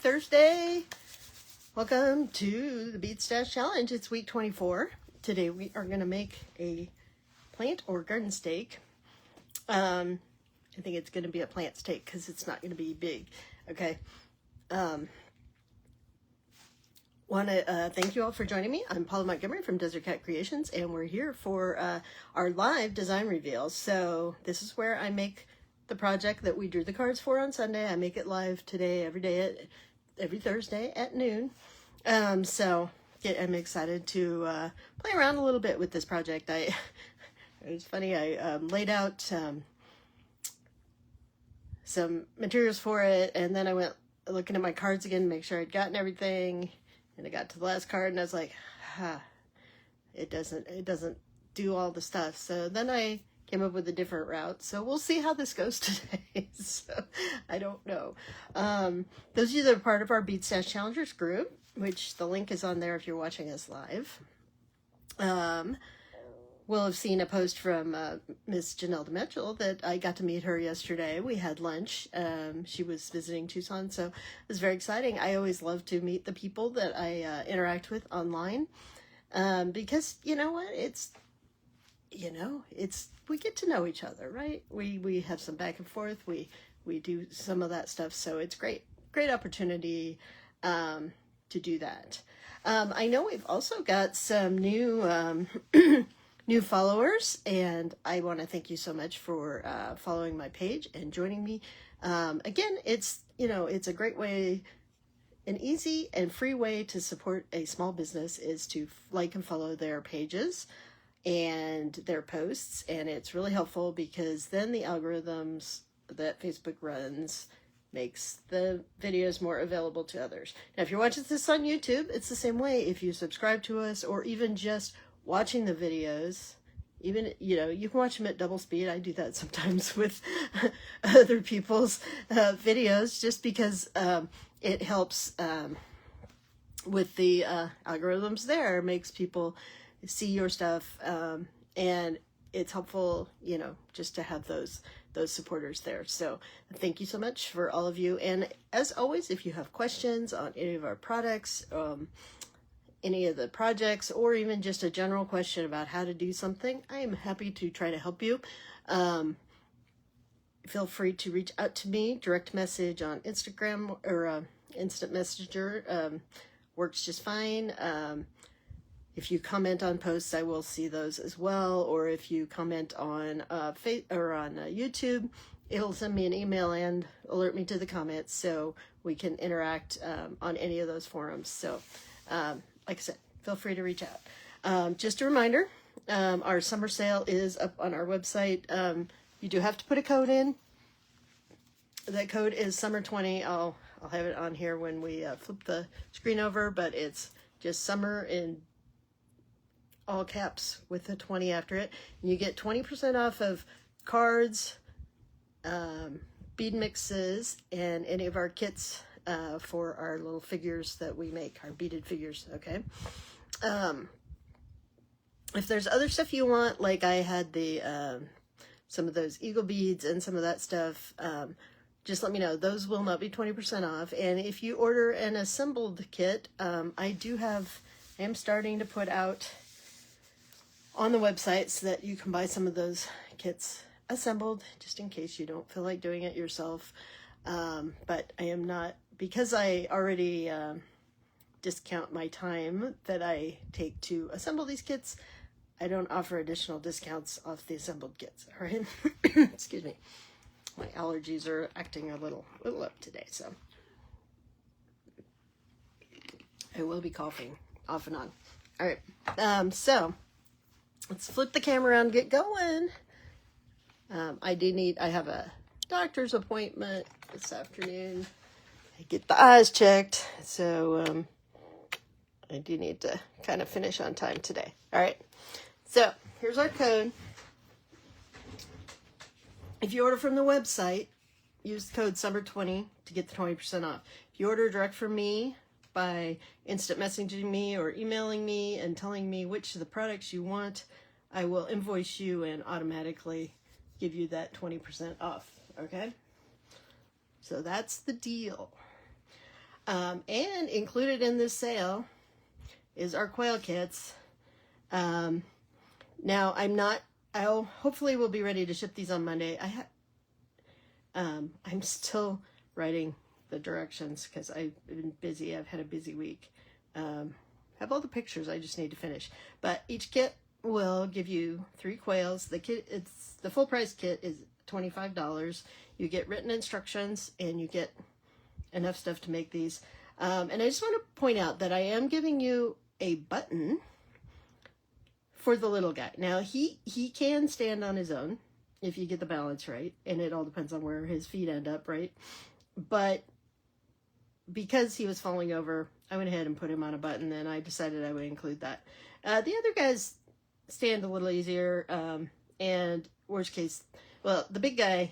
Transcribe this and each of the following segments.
Thursday. Welcome to the Bead Stash Challenge. It's week 24. Today we are going to make a plant or garden steak. I think it's going to be a plant steak because it's not going to be big. Okay. Want to thank you all for joining me. I'm Paula Montgomery from Desert Cat Creations, and we're here for our live design reveal. So this is where I make the project that we drew the cards for on Sunday. I make it live today, every Thursday at noon. I'm excited to play around a little bit with this project. It was funny. I laid out some materials for it, and then I went looking at my cards again to make sure I'd gotten everything. And I got to the last card, and I was like, it doesn't do all the stuff. So then I came up with a different route. So we'll see how this goes today. So I don't know. Those of you that are part of our Bead Stash Challengers group, which the link is on there if you're watching us live, will have seen a post from Miss Janelle DeMetchell that I got to meet her yesterday. We had lunch. She was visiting Tucson, so it was very exciting. I always love to meet the people that I interact with online because you know what? We get to know each other, right? We have some back and forth. We do some of that stuff, so it's great opportunity to do that. I know we've also got some new new followers, and I want to thank you so much for following my page and joining me. Again, it's a great way, an easy and free way to support a small business is to like and follow their pages and their posts, and it's really helpful because then the algorithms that Facebook runs makes the videos more available to others. Now, if you're watching this on YouTube, it's the same way. If you subscribe to us or even just watching the videos, even, you can watch them at double speed. I do that sometimes with other people's videos just because it helps with the algorithms there, makes people see your stuff, and it's helpful, just to have those supporters there. So thank you so much for all of you. And as always, if you have questions on any of our products, any of the projects, or even just a general question about how to do something, I am happy to try to help you. Feel free to reach out to me, direct message on Instagram or instant messenger works just fine. If you comment on posts, I will see those as well. Or if you comment on YouTube, it'll send me an email and alert me to the comments so we can interact on any of those forums. So, like I said, feel free to reach out. Just a reminder, our summer sale is up on our website. You do have to put a code in. That code is summer20. I'll have it on here when we flip the screen over, but it's just summer in all caps with a 20 after it. And you get 20% off of cards, bead mixes, and any of our kits for our little figures that we make, our beaded figures, okay? If there's other stuff you want, like I had the some of those eagle beads and some of that stuff, just let me know. Those will not be 20% off. And if you order an assembled kit, I am starting to put out on the website so that you can buy some of those kits assembled, just in case you don't feel like doing it yourself. But I am not, because I already discount my time that I take to assemble these kits, I don't offer additional discounts off the assembled kits, all right? Excuse me. My allergies are acting a little up today, so I will be coughing off and on. All right, so let's flip the camera around and get going. I have a doctor's appointment this afternoon. I get the eyes checked, so I do need to kind of finish on time today. All right, so here's our code. If you order from the website, use the code SUMMER20 to get the 20% off. If you order direct from me by instant messaging me or emailing me and telling me which of the products you want, I will invoice you and automatically give you that 20% off, okay? So that's the deal. And included in this sale is our quail kits. Now I'll hopefully we'll be ready to ship these on Monday. I'm still writing the directions because I've been busy. I've had a busy week. Have all the pictures. I just need to finish. But each kit will give you 3 quails. The full price kit is $25. You get written instructions and you get enough stuff to make these. And I just want to point out that I am giving you a button for the little guy. Now he can stand on his own if you get the balance right, and it all depends on where his feet end up, right? But because he was falling over, I went ahead and put him on a button, and I decided I would include that. The other guys stand a little easier, and worst case, well, the big guy,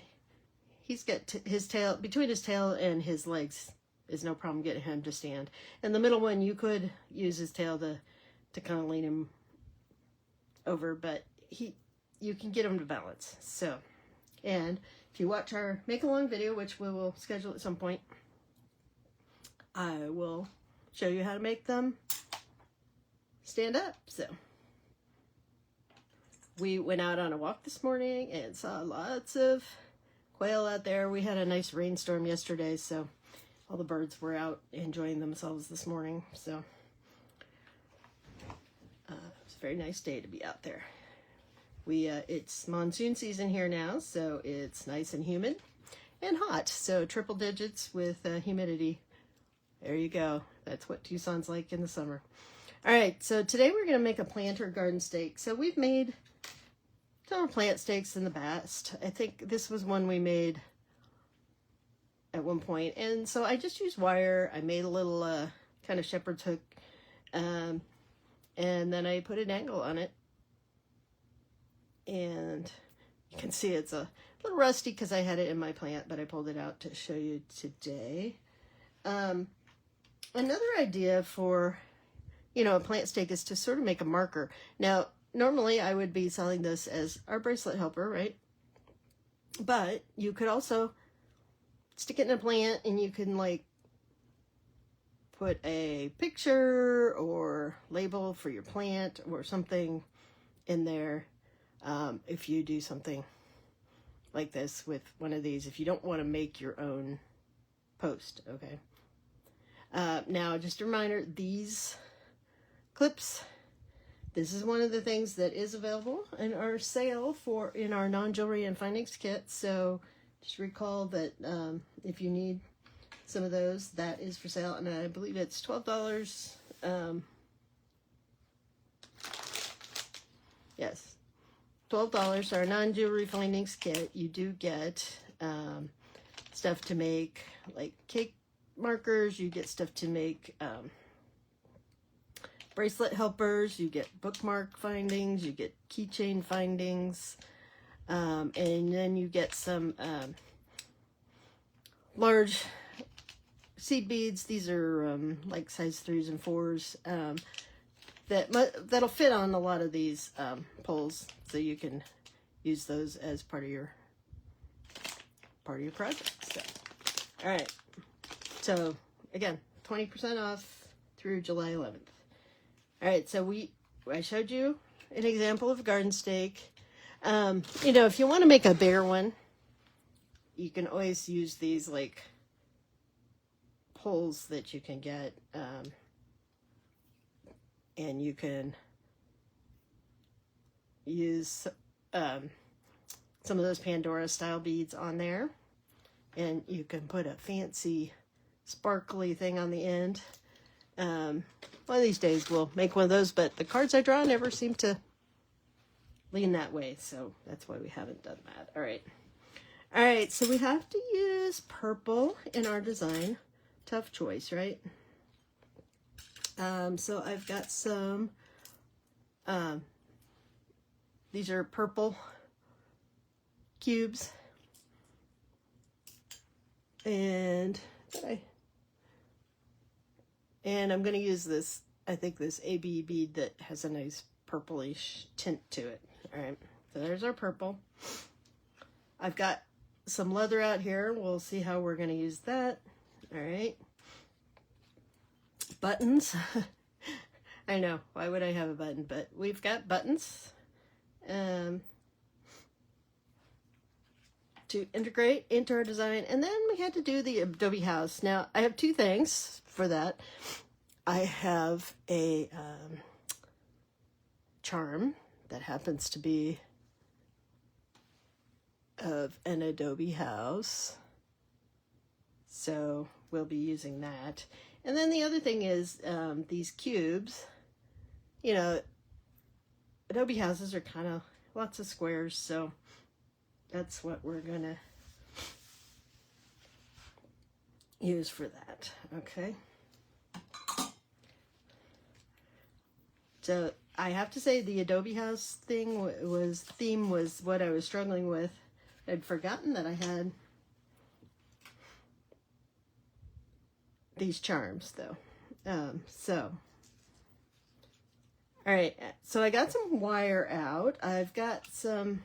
he's got his tail, between his tail and his legs is no problem getting him to stand. And the middle one, you could use his tail to kind of lean him over, but you can get him to balance. So, and if you watch our make-along video, which we will schedule at some point, I will show you how to make them stand up. So, we went out on a walk this morning and saw lots of quail out there. We had a nice rainstorm yesterday, so all the birds were out enjoying themselves this morning. So, it's a very nice day to be out there. It's monsoon season here now, so it's nice and humid and hot. So triple digits with humidity. There you go. That's what Tucson's like in the summer. All right, so today we're going to make a planter garden stake. So we've made several plant stakes in the past. I think this was one we made at one point. And so I just used wire. I made a little kind of shepherd's hook. And then I put an angle on it. And you can see it's a little rusty because I had it in my plant, but I pulled it out to show you today. Another idea for, a plant stake is to sort of make a marker. Now, normally I would be selling this as our bracelet helper, right? But you could also stick it in a plant and you can put a picture or label for your plant or something in there. If you do something like this with one of these, if you don't want to make your own post, okay? Now, just a reminder, these clips, this is one of the things that is available in our sale in our non-jewelry and findings kit. So just recall that if you need some of those, that is for sale, and I believe it's $12. Yes. $12 our non-jewelry findings kit. You do get stuff to make like cake markers. You get stuff to make bracelet helpers. You get bookmark findings. You get keychain findings. And then you get some large seed beads. These are like size 3s and 4s. That'll fit on a lot of these poles, so you can use those as part of your project. So, all right. So again, 20% off through July 11th. All right. So I showed you an example of a garden stake. If you want to make a bigger one, you can always use these poles that you can get. And you can use some of those Pandora style beads on there. And you can put a fancy sparkly thing on the end. One of these days we'll make one of those, but the cards I draw never seem to lean that way. So that's why we haven't done that. All right. All right, so we have to use purple in our design. Tough choice, right? So I've got some, these are purple cubes, and I'm going to use this, I think this AB bead that has a nice purplish tint to it. All right, so there's our purple. I've got some leather out here. We'll see how we're going to use that. All right. buttons. I know, why would I have a button? But we've got buttons to integrate into our design. And then we had to do the Adobe house. Now, I have two things for that. I have a charm that happens to be of an Adobe house. So we'll be using that. And then the other thing is these cubes. You know, Adobe houses are kind of lots of squares, so that's what we're gonna use for that. Okay. So I have to say the Adobe house theme was what I was struggling with. I'd forgotten that I had these charms though. All right, so I got some wire out. I've got some,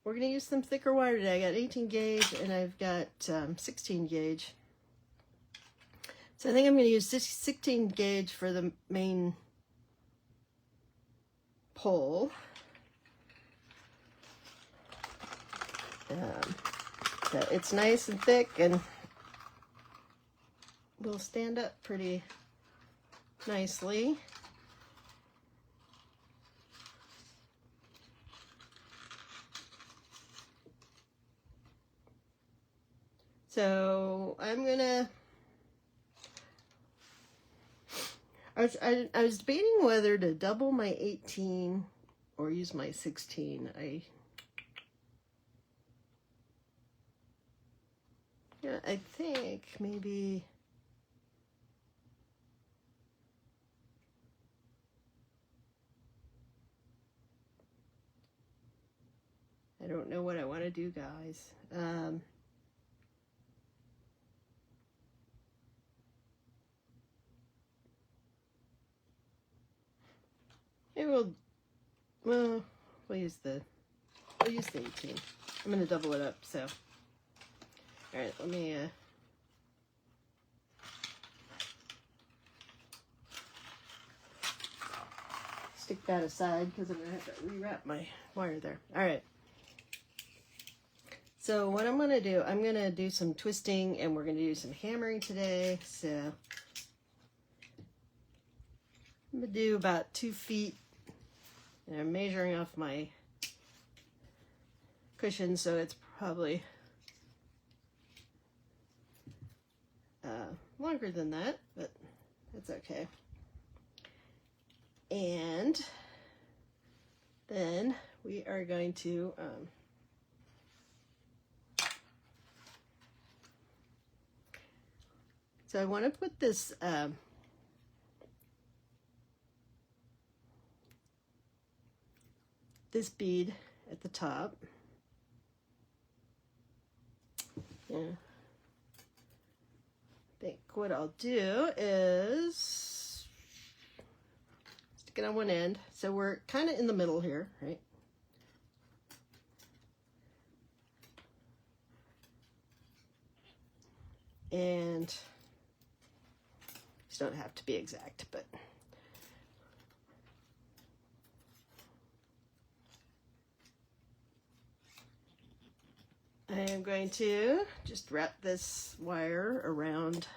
we're gonna use some thicker wire today. I got 18 gauge and I've got 16 gauge. So I think I'm gonna use 16 gauge for the main pole. It's nice and thick and will stand up pretty nicely. So I'm gonna, I was debating whether to double my 18 or use my 16. I think maybe I don't know what I want to do, guys. Maybe we'll use the 18. I'm gonna double it up, so. All right, let me stick that aside because I'm gonna have to rewrap my wire there. All right. So what I'm gonna do, I'm gonna do some twisting and we're gonna do some hammering today. So I'm gonna do about 2 feet. And I'm measuring off my cushion, so it's probably longer than that, but that's okay. And then we are going to so I want to put this this bead at the top. Yeah. I think what I'll do is stick it on one end. So we're kind of in the middle here, right? And these don't have to be exact, but I am going to just wrap this wire around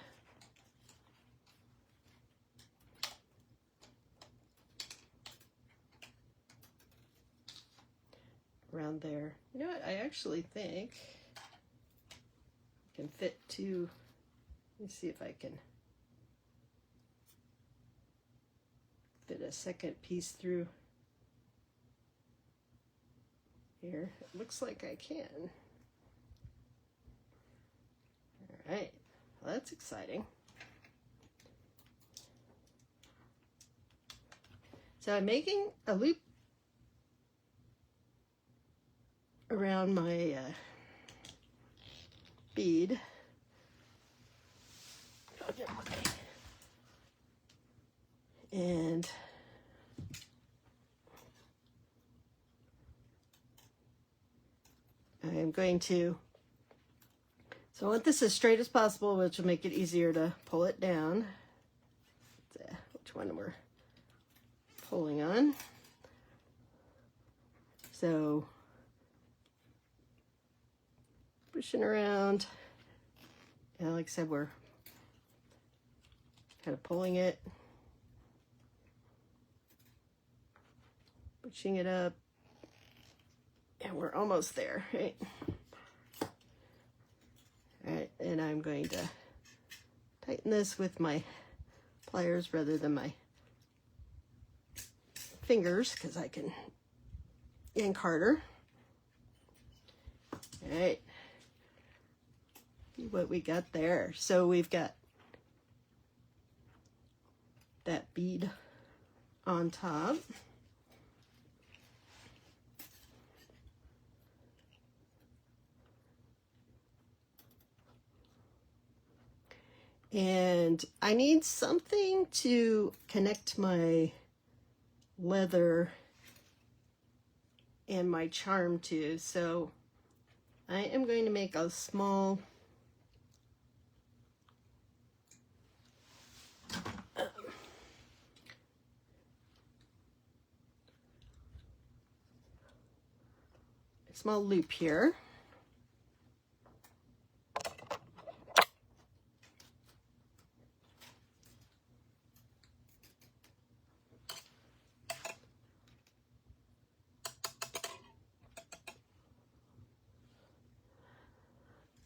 there. You know what? I actually think I can fit two. Let me see if I can fit a second piece through here. It looks like I can. All right, well, that's exciting. So I'm making a loop around my bead. And I'm going to, so I want this as straight as possible, which will make it easier to pull it down. which one we're pulling on. So pushing around, and like I said, we're kind of pulling it, pushing it up, and we're almost there, right? All right, and I'm going to tighten this with my pliers rather than my fingers, because I can yank harder. All right, see what we got there. So we've got that bead on top. And I need something to connect my leather and my charm to. So I am going to make a small loop here.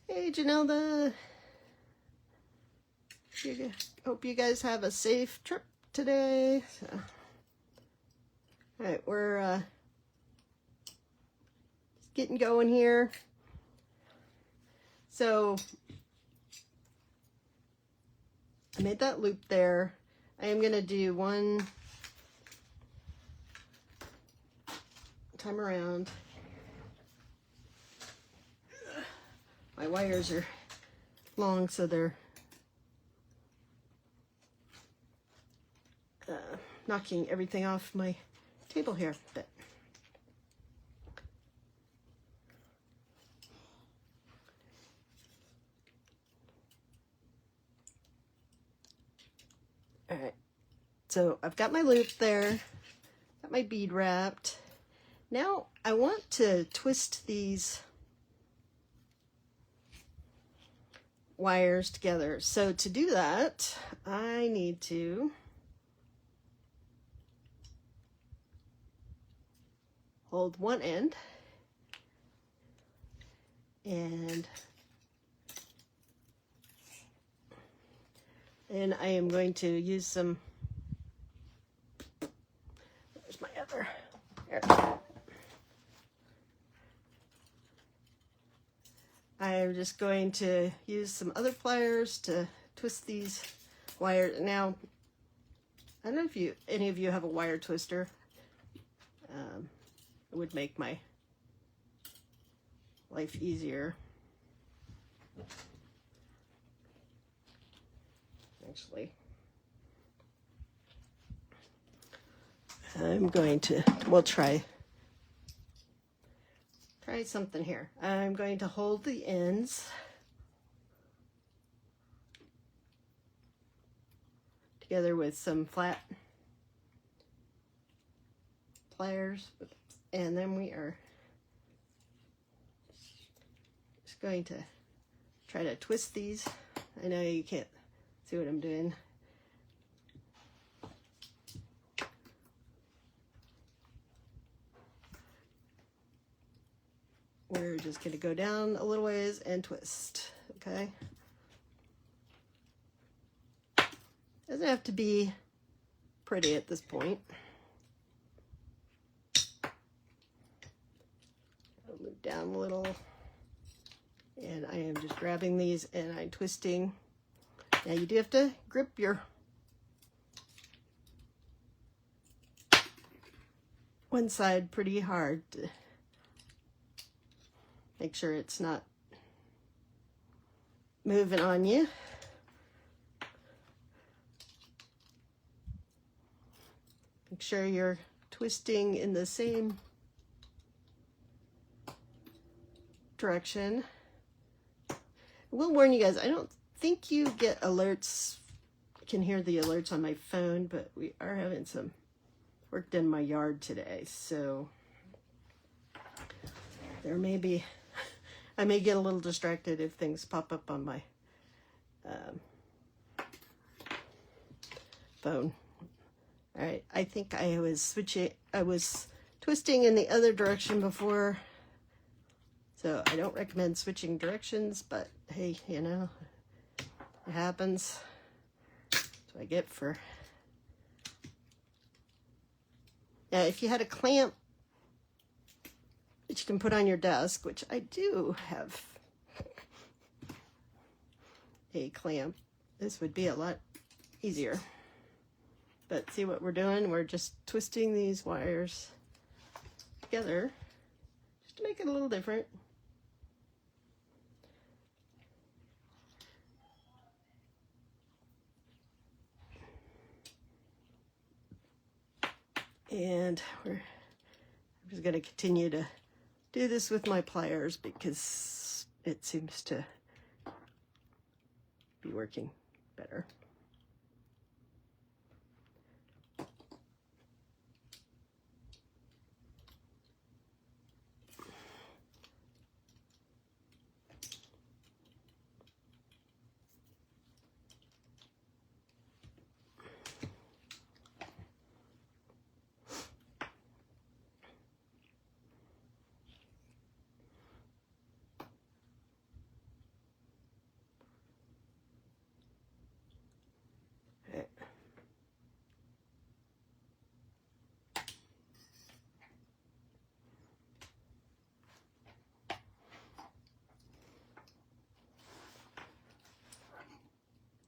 Hey Janelda, hope you guys have a safe trip today. So, all right, we're just getting going here. So I made that loop there. I am going to do one time around. My wires are long, so they're knocking everything off my table here. But all right, so I've got my loop there, got my bead wrapped. Now I want to twist these wires together. So to do that, I need to hold one end and I am going to use some, where's my other, there. I'm just going to use some other pliers to twist these wires. Now, I don't know if any of you have a wire twister. It would make my life easier. Actually, I'm going to, we'll try something here. I'm going to hold the ends together with some flat pliers, and then we are just going to try to twist these. I know you can't see what I'm doing. We're just going to go down a little ways and twist, okay? Doesn't have to be pretty at this point. I'll move down a little, and I am just grabbing these and I'm twisting. Now you do have to grip your one side pretty hard to make sure it's not moving on you. Make sure you're twisting in the same direction. I will warn you guys, I don't think you get alerts. I can hear the alerts on my phone, but we are having some work done in my yard today, so there may be, I may get a little distracted if things pop up on my phone. All right, I think I was twisting in the other direction before, so I don't recommend switching directions, but hey, you know, it happens. That's what I get for... Now, if you had a clamp that you can put on your desk, which I do have a clamp, this would be a lot easier. But see what we're doing? We're just twisting these wires together just to make it a little different. And I'm just going to continue to do this with my pliers because it seems to be working better.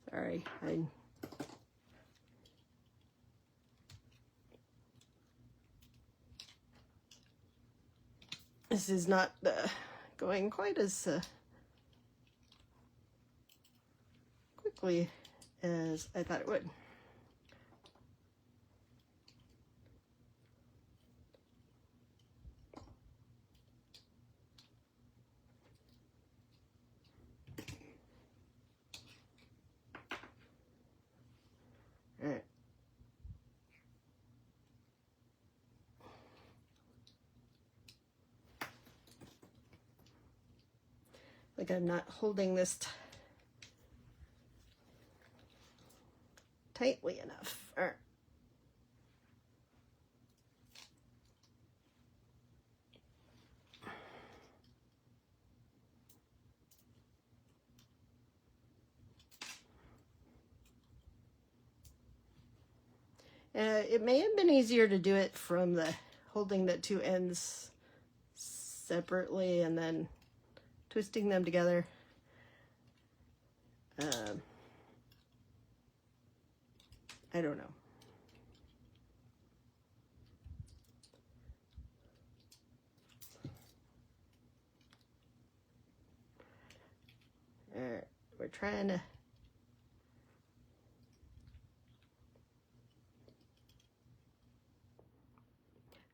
Sorry, this is not going quite as quickly as I thought it would. All right. Like I'm not holding this tightly enough. All right. It may have been easier to do it from the holding the two ends separately and then twisting them together. I don't know. All right, we're trying to...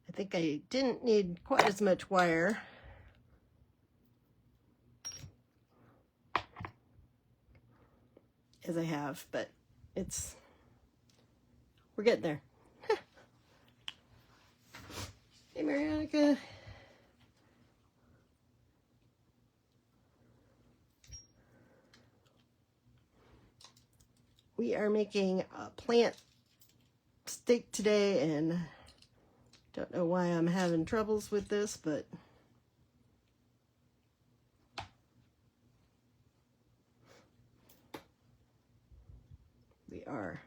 I think I didn't need quite as much wire. As I have, but we're getting there. Hey, Marianica. We are making a plant steak today, and don't know why I'm having troubles with this, but we are.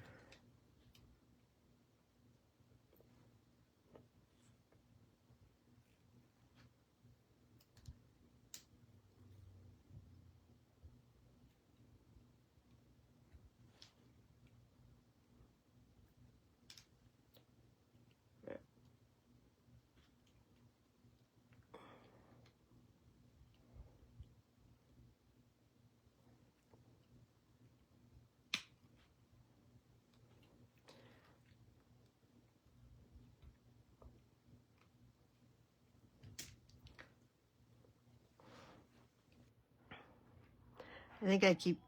I think I keep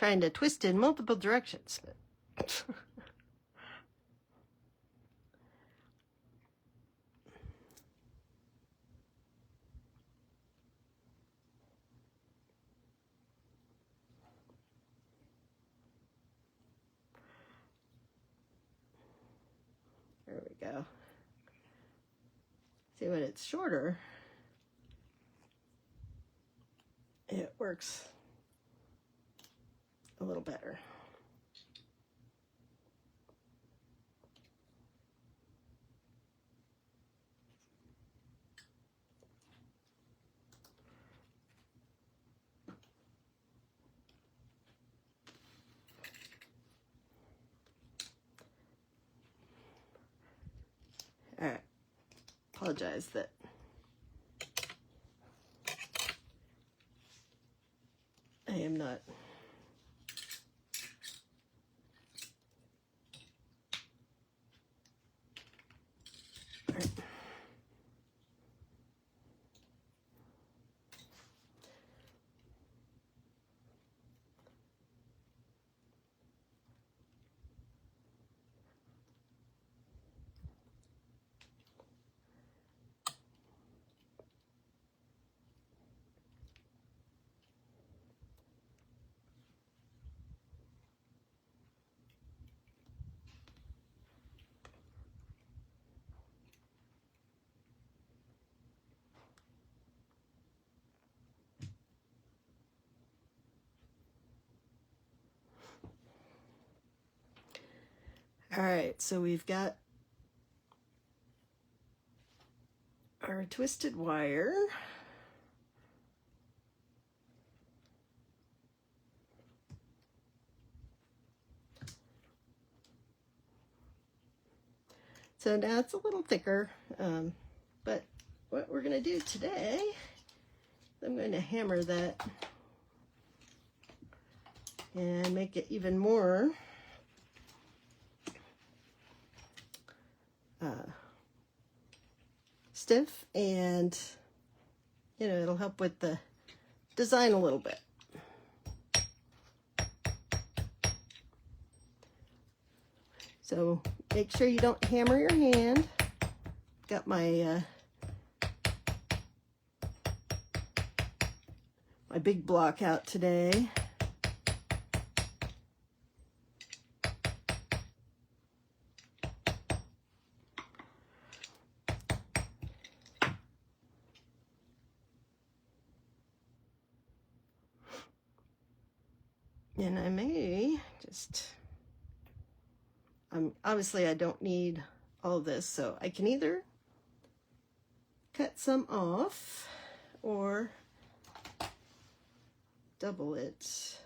trying to twist in multiple directions. There we go. See, when it's shorter, it works a little better. All right. Apologize that I am not all right. All right, so we've got our twisted wire. So now it's a little thicker, but what we're going to do today, I'm going to hammer that and make it even more stiff, and you know, it'll help with the design a little bit. So make sure you don't hammer your hand. Got my my big block out today. And I may just, obviously I don't need all of this, so I can either cut some off or double it.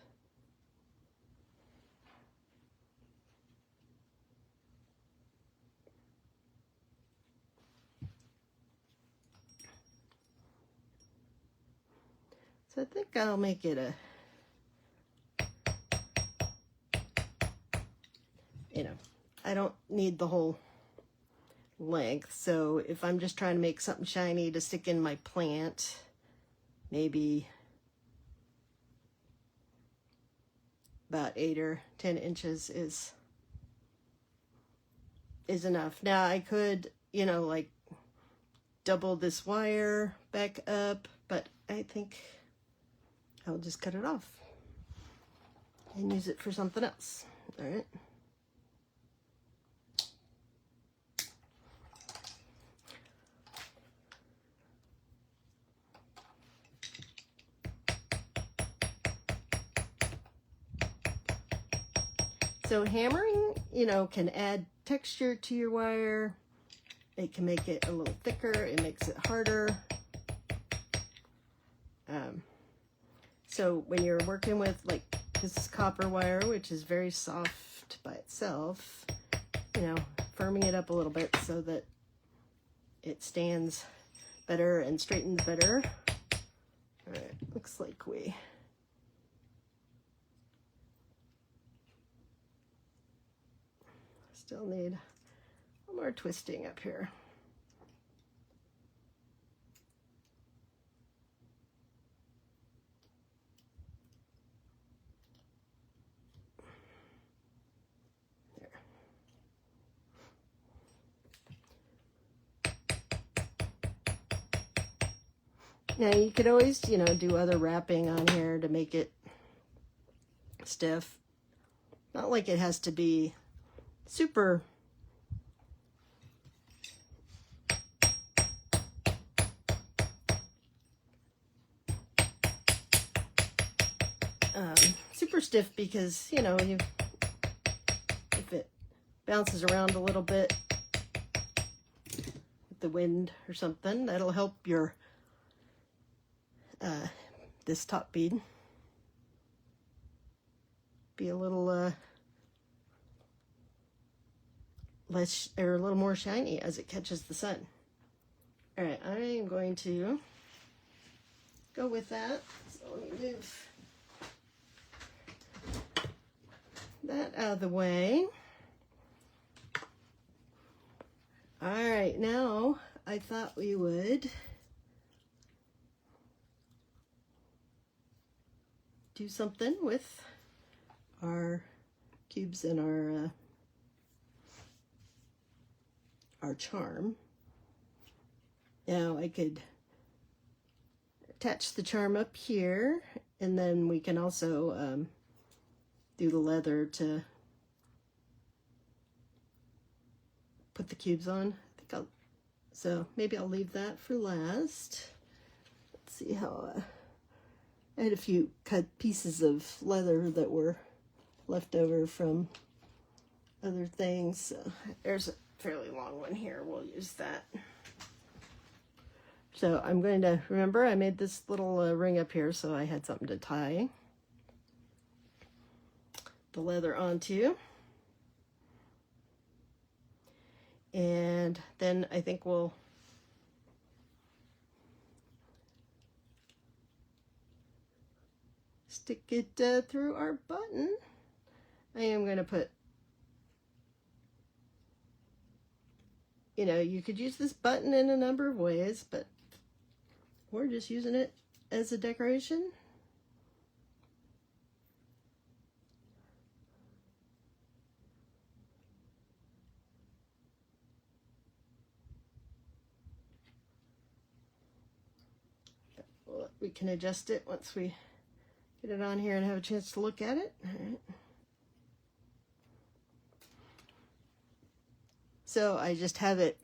So I think I'll make it a, you know, I don't need the whole length, so if I'm just trying to make something shiny to stick in my plant, maybe about 8 or 10 inches is enough. Now I could, you know, like double this wire back up, but I think I'll just cut it off and use it for something else. All right. So hammering, you know, can add texture to your wire. It can make it a little thicker. It makes it harder. So when you're working with, like, this is copper wire, which is very soft by itself, you know, firming it up a little bit so that it stands better and straightens better. All right, looks like we still need a little more twisting up here. Now you could always, you know, do other wrapping on here to make it stiff. Not like it has to be super super stiff, because, you know, if it bounces around a little bit with the wind or something, that'll help your this top bead be a little less, or a little more shiny as it catches the sun. All right, I am going to go with that. So let me move that out of the way. All right, now I thought we would do something with our cubes and our charm. Now I could attach the charm up here, and then we can also do the leather to put the cubes on. So maybe I'll leave that for last. Let's see how I had a few cut pieces of leather that were left over from other things. So there's a fairly long one here. We'll use that. So I'm going to, remember I made this little ring up here, so I had something to tie the leather onto. And then I think we'll stick it through our button. I am going to put, you know, you could use this button in a number of ways, but we're just using it as a decoration. We can adjust it once we get it on here and have a chance to look at it. All right. So I just have it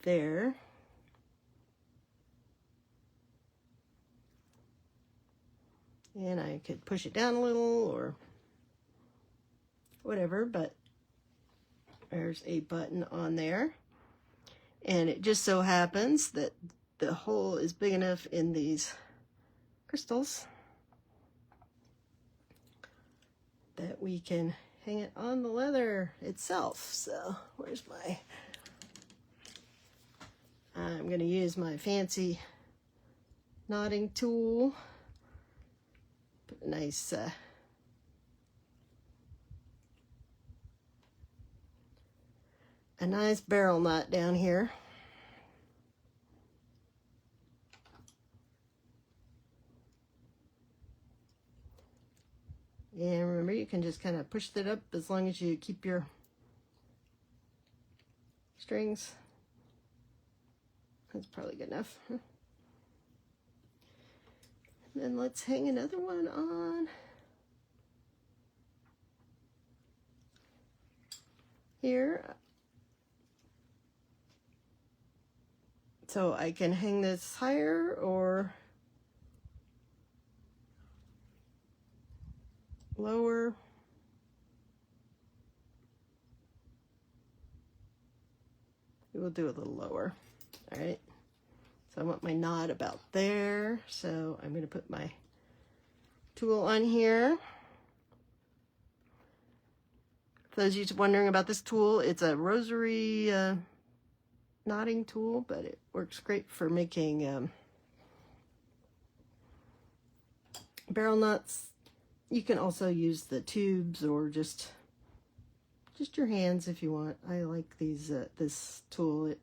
there. And I could push it down a little or whatever, but there's a button on there. And it just so happens that the hole is big enough in these crystals that we can hang it on the leather itself. So where's my, I'm going to use my fancy knotting tool. Put a nice barrel knot down here. And remember, you can just kind of push that up as long as you keep your strings. That's probably good enough. And then let's hang another one on here. So I can hang this higher or lower. We'll do a little lower. All right. So I want my knot about there. So I'm going to put my tool on here. For those of you wondering about this tool, it's a rosary knotting tool, but it works great for making barrel knots. You can also use the tubes or just your hands if you want. I like these this tool. It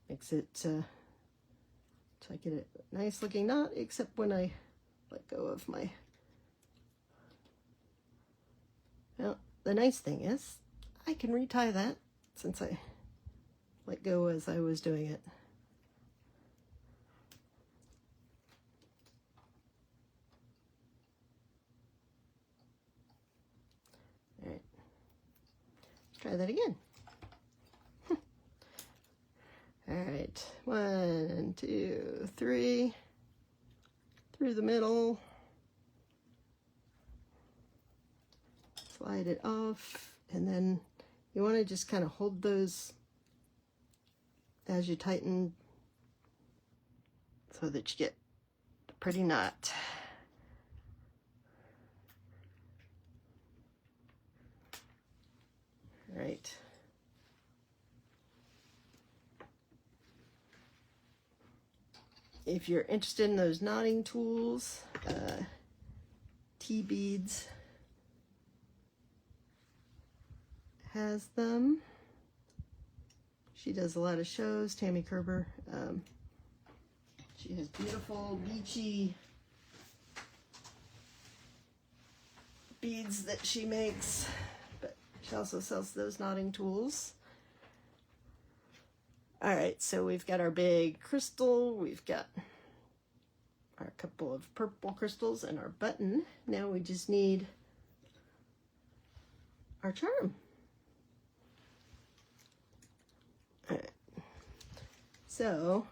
makes it so I get a nice looking knot, except when I let go of my. Well, the nice thing is I can retie that since I let go as I was doing it. try that again. All right, 1, 2, 3, through the middle, slide it off, and then you want to just kind of hold those as you tighten so that you get a pretty knot. All right. If you're interested in those knotting tools, T-Beads has them. She does a lot of shows, Tammy Kerber. She has beautiful, beachy beads that she makes, but she also sells those knotting tools. All right, so we've got our big crystal, we've got our couple of purple crystals and our button. Now we just need our charm. All right, so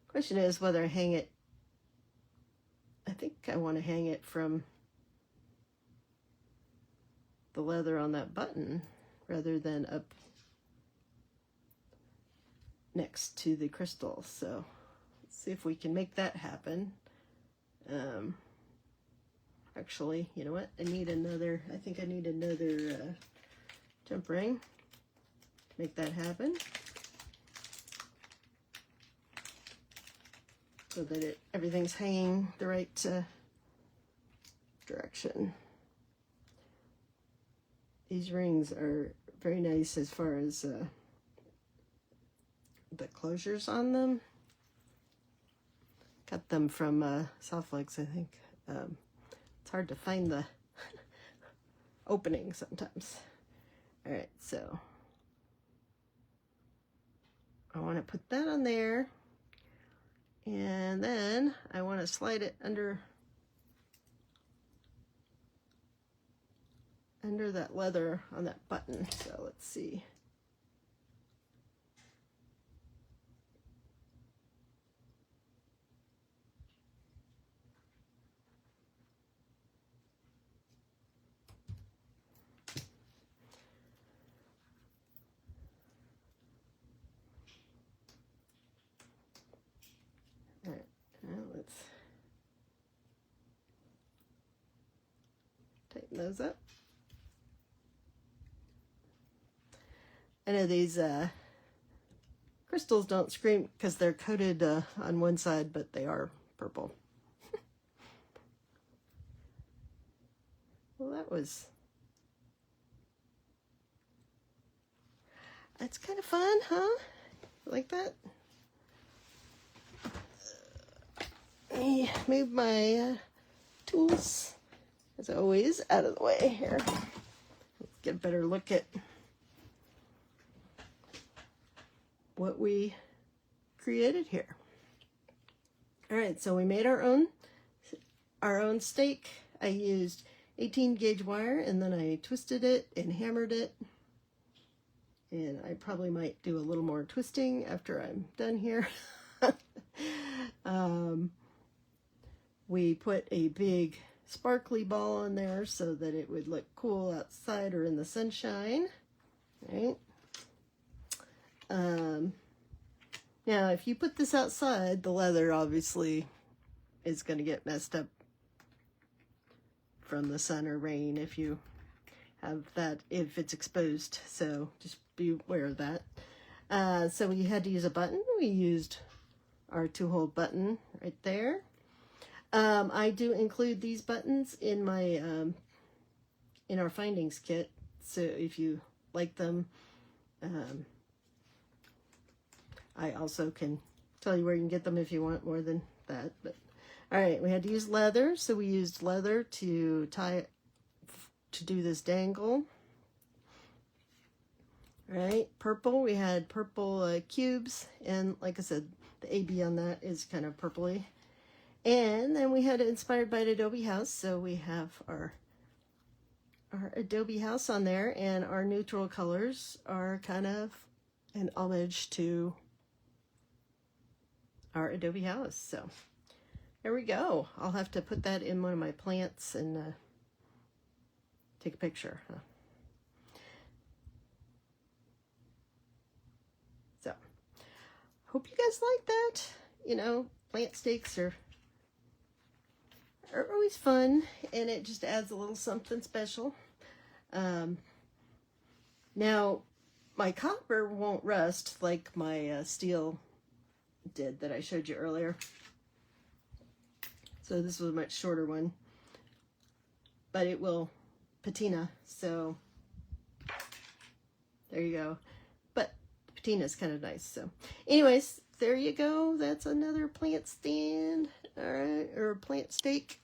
question is whether I hang it. I think I want to hang it from the leather on that button rather than up next to the crystal. So let's see if we can make that happen. Actually, you know what? I think I need another jump ring to make that happen, so that everything's hanging the right direction. These rings are very nice as far as the closures on them. Got them from Softlex, I think. It's hard to find the opening sometimes. All right, so I want to put that on there, and then I want to slide it under that leather on that button. So let's see. All right, now let's tighten those up. I know these crystals don't scream because they're coated on one side, but they are purple. Well, that's kind of fun, huh? Like that? Let me move my tools, as always, out of the way here. Let's get a better look at what we created here. All right, so we made our own stake. I used 18 gauge wire, and then I twisted it and hammered it. And I probably might do a little more twisting after I'm done here. We put a big sparkly ball on there so that it would look cool outside or in the sunshine, right? Now, if you put this outside, the leather obviously is going to get messed up from the sun or rain if you have that, if it's exposed. So just be aware of that. So we had to use a button. We used our 2-hole button right there. I do include these buttons in my in our findings kit. So if you like them, I also can tell you where you can get them if you want more than that. But all right, we had to use leather, so we used leather to do this dangle. All right, purple, we had purple cubes, and like I said, the AB on that is kind of purpley. And then we had it inspired by an Adobe house, so we have our our adobe house on there, and our neutral colors are kind of an homage to our adobe house. So there we go. I'll have to put that in one of my plants and take a picture. So hope you guys like that. You know, plant stakes are always fun, and it just adds a little something special. Now, my copper won't rust like my steel did that I showed you earlier. So this was a much shorter one, but it will patina. So there you go. But patina is kind of nice. So anyways, there you go. That's another plant stand. All right, or plant stake.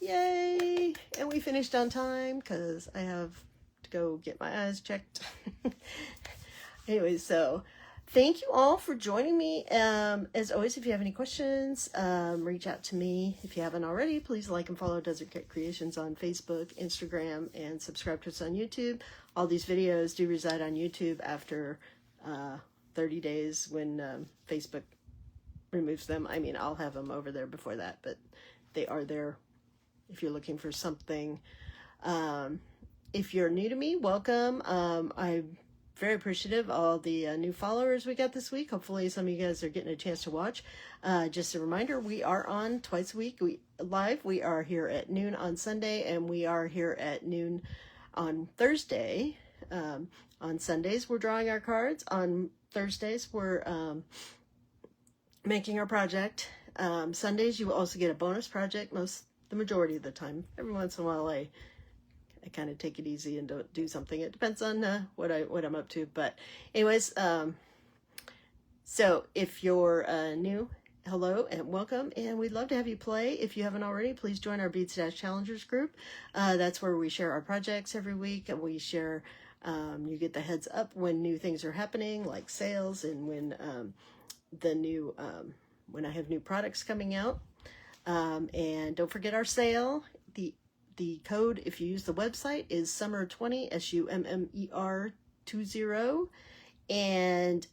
Yay! And we finished on time because I have to go get my eyes checked. Anyway, so thank you all for joining me. As always, if you have any questions, reach out to me. If you haven't already, please like and follow Desert Cat Creations on Facebook, Instagram, and subscribe to us on YouTube. All these videos do reside on YouTube after 30 days when Facebook removes them. I mean, I'll have them over there before that, but they are there if you're looking for something. If you're new to me, welcome. I'm very appreciative of all the new followers we got this week. Hopefully some of you guys are getting a chance to watch. Just a reminder, we are on twice a week live. We are here at noon on Sunday, and we are here at noon on Thursday. On Sundays, we're drawing our cards. On Thursdays, we're making our project. Sundays, you will also get a bonus project the majority of the time. Every once in a while, I kind of take it easy and don't do something. It depends on what I'm up to. But anyways, so if you're new, hello and welcome, and we'd love to have you play. If you haven't already, please join our Bead Stash Challengers group. That's where we share our projects every week, and we share, you get the heads up when new things are happening, like sales, and when when I have new products coming out. And don't forget our sale. The code, if you use the website, is SUMMER20, SUMMER 20. And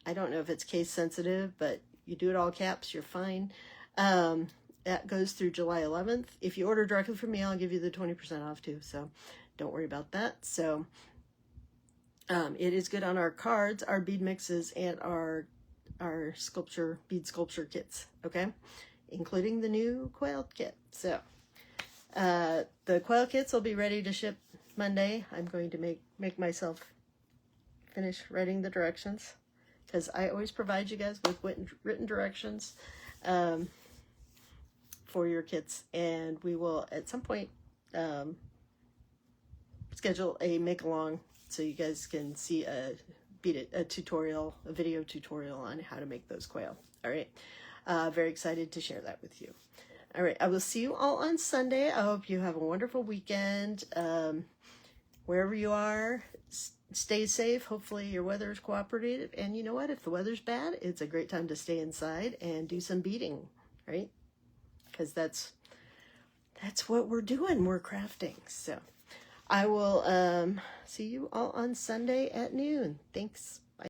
I don't know if it's case sensitive, but you do it all caps, you're fine. That goes through July 11th. If you order directly from me, I'll give you the 20% off too. So don't worry about that. So it is good on our cards, our bead mixes, and our bead sculpture kits. Okay. Including the new quail kit. So the quail kits will be ready to ship Monday. I'm going to make myself finish writing the directions, because I always provide you guys with written directions for your kits, and we will at some point schedule a make along so you guys can see a video tutorial on how to make those quail. All right. Very excited to share that with you. All right, I will see you all on Sunday. I hope you have a wonderful weekend. Wherever you are, stay safe. Hopefully your weather is cooperative. And you know what? If the weather's bad, it's a great time to stay inside and do some beading, right? Because that's what we're doing. We're crafting. So I will see you all on Sunday at noon. Thanks.